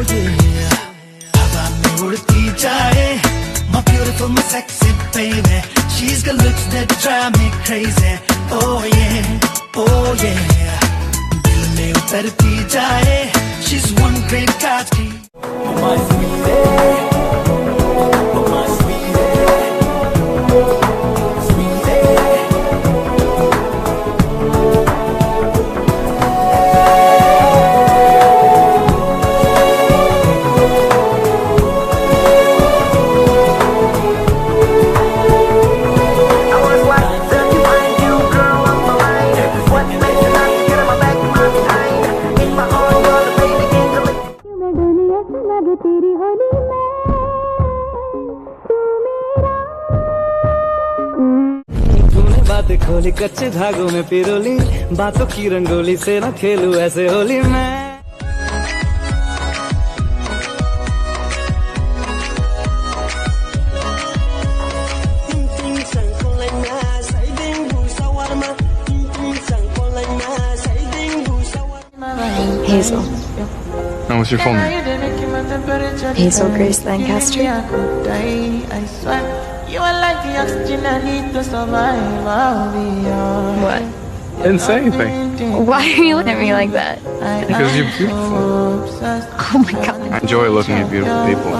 yeah. हवा में उड़ती जाए, my beautiful, my sexy baby. She's got looks that drive me crazy. Oh yeah, oh yeah. दिल में उतरती जाए, she's one great कांच की. Oh my sweetie, oh my sweetie, sweetie. तूने बातें खोली कच्चे धागों में पिरोली, बातों की रंगोली से ना खेलूं ऐसे होली मैं. Hazel. And what's your full name? Hazel Grace Lancaster. What? Didn't say anything. Why are you looking at me like that? Because you're beautiful. Oh my god. I enjoy looking at beautiful people.